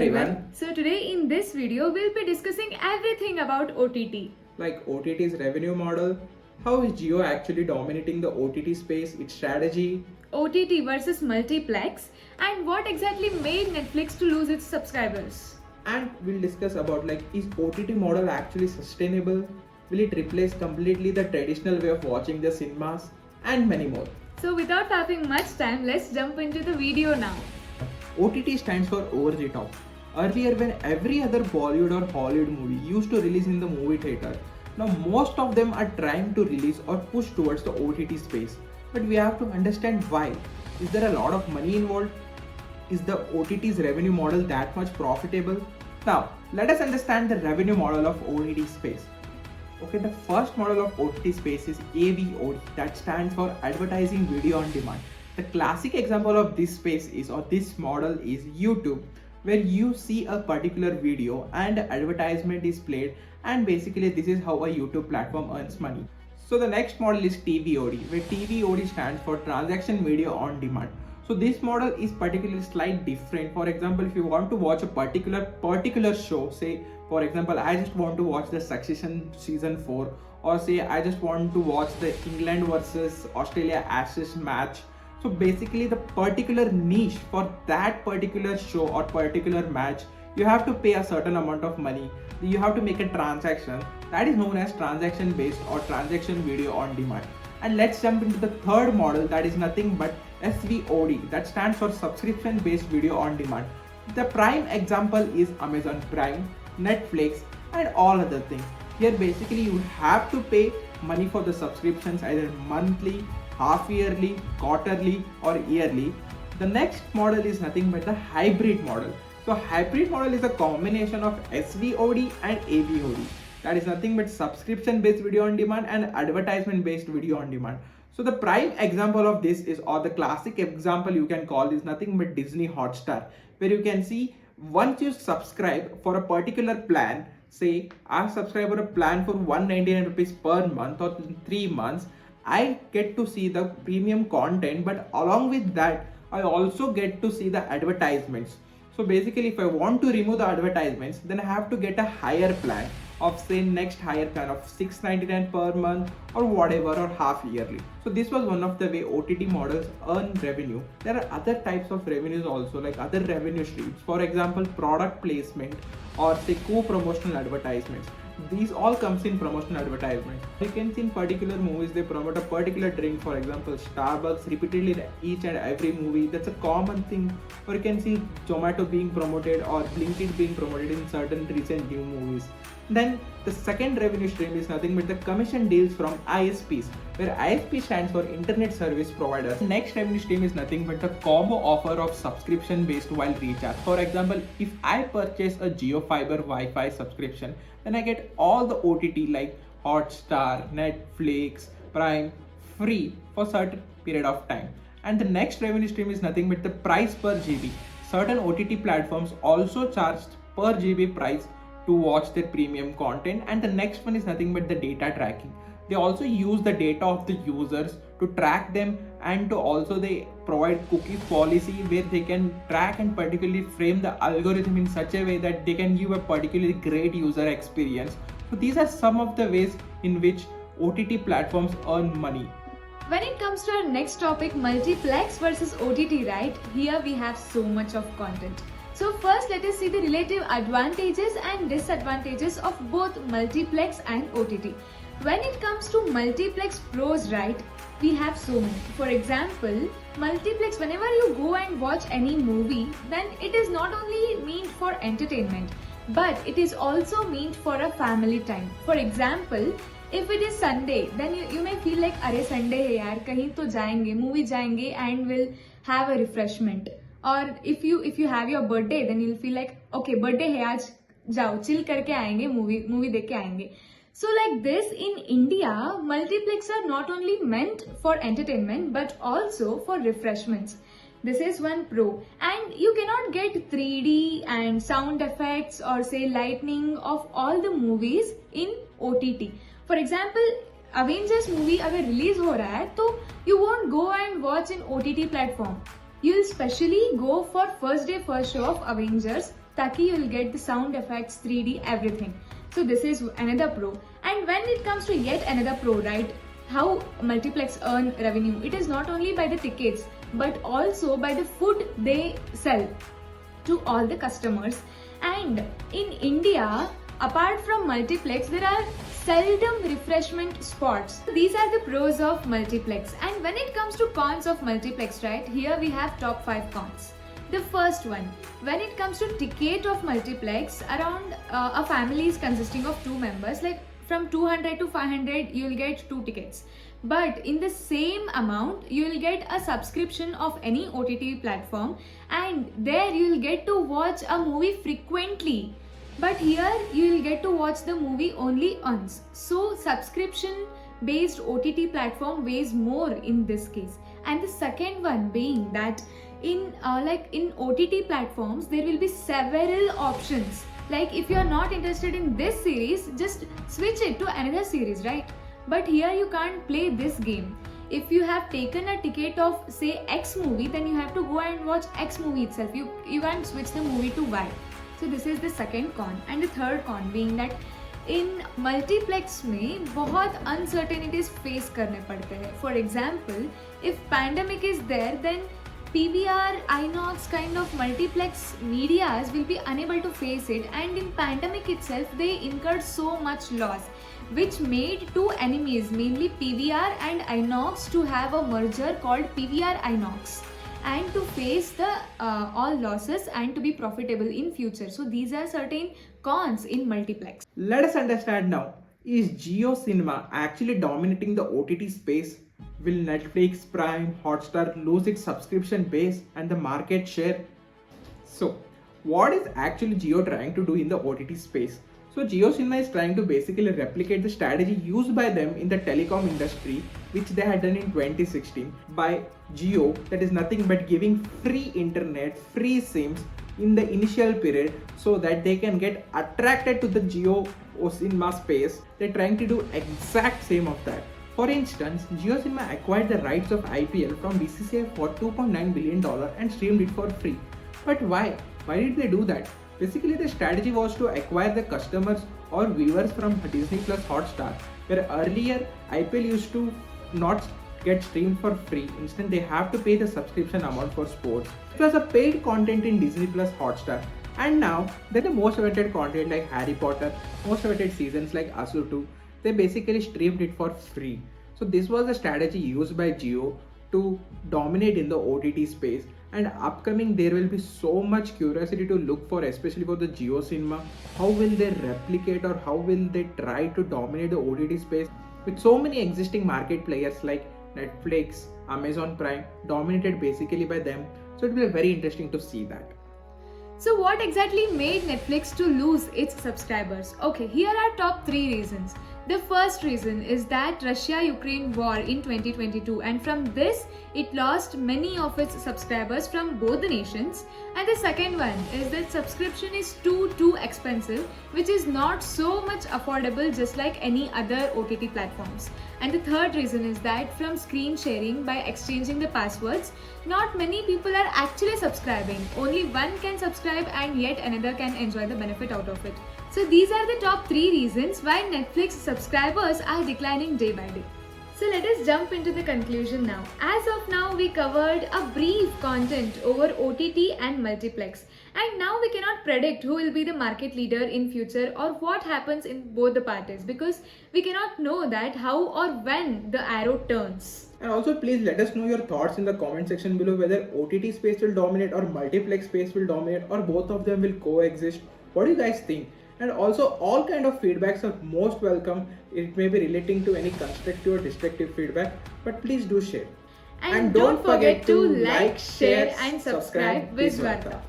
everyone. So today in this video we'll be discussing everything about OTT. Like OTT's revenue model, how is Jio actually dominating the OTT space, its strategy, OTT versus multiplex, and what exactly made Netflix to lose its subscribers. and we'll discuss about like is OTT model actually sustainable? Will it replace completely the traditional way of watching the cinemas? And many more. So without having much time, let's jump into the video now. OTT stands for over the top. Earlier, when every other Bollywood or Hollywood movie used to release in the movie theater, now most of them are trying to release or push towards the OTT space. But we have to understand why. Is there a lot of money involved? Is the OTT's revenue model that much profitable? Now, let us understand the revenue model of OTT space. Okay, the first model of OTT space is AVOD, that stands for Advertising Video on Demand. The classic example of this space is, or this model is YouTube, where you see a particular video and advertisement is played, and basically this is how a YouTube platform earns money. So the next model is TVOD, where TVOD stands for Transaction Video on Demand. So this model is particularly slightly different. For example, if you want to watch a particular show, say for example, I just want to watch the Succession season 4, or say I just want to watch the England versus Australia Ashes match. So basically the particular niche for that particular show or particular match, you have to pay a certain amount of money. You have to make a transaction that is known as transaction based or transaction video on demand. And let's jump into the third model, that is nothing but SVOD, that stands for subscription based video on demand. The prime example is Amazon Prime, Netflix and all other things. Here basically you have to pay money for the subscriptions either monthly, half yearly, quarterly or yearly. The next model is nothing but the hybrid model. So hybrid model is a combination of SVOD and AVOD. That is nothing but subscription based video on demand and advertisement based video on demand. So the prime example of this is, or the classic example you can call, is nothing but Disney Hotstar, where you can see once you subscribe for a particular plan, say I subscribe for a plan for 199 rupees per month or 3 months, I get to see the premium content, but along with that I also get to see the advertisements. So basically if I want to remove the advertisements, then I have to get a higher plan of say next higher plan of 699 per month or whatever, or half yearly. So this was one of the way OTT models earn revenue. There are other types of revenues also, like other revenue streams, for example product placement or say co-promotional advertisements. These all comes in promotional advertisements. You can see in particular movies they promote a particular drink, for example Starbucks repeatedly in each and every movie. That's a common thing. Or you can see Zomato being promoted or Blinkit being promoted in certain recent new movies. Then the second revenue stream is nothing but the commission deals from ISPs, where ISP stands for Internet Service Providers. Next revenue stream is nothing but the combo offer of subscription based while recharge. For example, if I purchase a Jio Fiber Wi-Fi subscription, then I get all the OTT like Hotstar, Netflix, Prime free for certain period of time. And the next revenue stream is nothing but the price per GB. Certain OTT platforms also charge per GB price to watch their premium content. And the next one is nothing but the data tracking. They also use the data of the users to track them, and to also they provide cookie policy where they can track and particularly frame the algorithm in such a way that they can give a particularly great user experience. So these are some of the ways in which OTT platforms earn money. When it comes to our next topic, multiplex versus OTT, right? Here we have so much of content. So first let us see the relative advantages and disadvantages of both multiplex and OTT. When it comes to multiplex pros, right, we have so many. For example, multiplex, whenever you go and watch any movie, then it is not only meant for entertainment, but it is also meant for a family time. For example, if it is Sunday, then you may feel like, अरे Sunday है यार, कहीं तो जाएंगे, movie जाएंगे and will have a refreshment. Or if you have your birthday, then you'll feel like, okay, birthday है आज, जाओ chill करके आएंगे, movie देख के आएंगे. So like this, in India, multiplex are not only meant for entertainment but also for refreshments. This is one pro. And you cannot get 3D and sound effects or say lightning of all the movies in OTT. For example, Avengers movie अगर release हो रहा है तो you won't go and watch in OTT platform. You'll specially go for first day first show of Avengers ताकि you'll get the sound effects, 3D, everything. So this is another pro. And when it comes to yet another pro, right, how multiplex earn revenue, it is not only by the tickets but also by the food they sell to all the customers. And in India, apart from multiplex, there are seldom refreshment spots. These are the pros of multiplex. And when it comes to cons of multiplex, right, here we have top 5 cons. The first one, when it comes to ticket of multiplex, around a family is consisting of 2 members, like from 200 to 500 you will get 2 tickets. But in the same amount you will get a subscription of any OTT platform, and there you will get to watch a movie frequently. But here you will get to watch the movie only once. So subscription based OTT platform weighs more in this case. And the second one being that in OTT platforms there will be several options. Like if you are not interested in this series, just switch it to another series, right? But here you can't play this game. If you have taken a ticket of say X movie, then you have to go and watch X movie itself. You can't switch the movie to Y. So this is the second con. And the third con being that in multiplex में बहुत uncertainties face करने पड़ते हैं. For example, if pandemic is there, then PVR, INOX kind of multiplex medias will be unable to face it, and in pandemic itself they incurred so much loss, which made two enemies, mainly PVR and INOX, to have a merger called PVR INOX, and to face the all losses and to be profitable in future. So these are certain cons in multiplex. Let us understand now, is Jio Cinema actually dominating the OTT space? Will Netflix, Prime, Hotstar lose its subscription base and the market share? So, what is actually Jio trying to do in the OTT space? So, Jio Cinema is trying to basically replicate the strategy used by them in the telecom industry, which they had done in 2016 by Jio, that is nothing but giving free internet, free SIMs in the initial period so that they can get attracted to the Jio Cinema space. They're trying to do exact same of that. For instance, Jio Cinema acquired the rights of IPL from BCCI for $2.9 billion and streamed it for free. But why? Why did they do that? Basically, the strategy was to acquire the customers or viewers from Disney Plus Hotstar, where earlier IPL used to not get streamed for free. Instead, they have to pay the subscription amount for sports. It was a paid content in Disney Plus Hotstar. And now, the most awaited content like Harry Potter, most awaited seasons like Asur 2, they basically streamed it for free. So this was the strategy used by Jio to dominate in the OTT space, and upcoming there will be so much curiosity to look for, especially for the Jio Cinema. How will they replicate or how will they try to dominate the OTT space with so many existing market players like Netflix, Amazon Prime, dominated basically by them. So it will be very interesting to see that. So what exactly made Netflix to lose its subscribers? Okay, here are top 3 reasons. The first reason is that Russia-Ukraine war in 2022, and from this it lost many of its subscribers from both the nations. And the second one is that subscription is too expensive, which is not so much affordable just like any other OTT platforms. And the third reason is that from screen sharing by exchanging the passwords, not many people are actually subscribing. Only one can subscribe and yet another can enjoy the benefit out of it. So these are the top 3 reasons why Netflix subscribers are declining day by day. So let us jump into the conclusion now. As of now, we covered a brief content over OTT and multiplex. And now we cannot predict who will be the market leader in future or what happens in both the parties, because we cannot know that how or when the arrow turns. And also please let us know your thoughts in the comment section below, whether OTT space will dominate or multiplex space will dominate or both of them will coexist. What do you guys think? And also all kind of feedbacks are most welcome. It may be relating to any constructive or destructive feedback, but please do share. And don't forget to like, share and subscribe with Varta.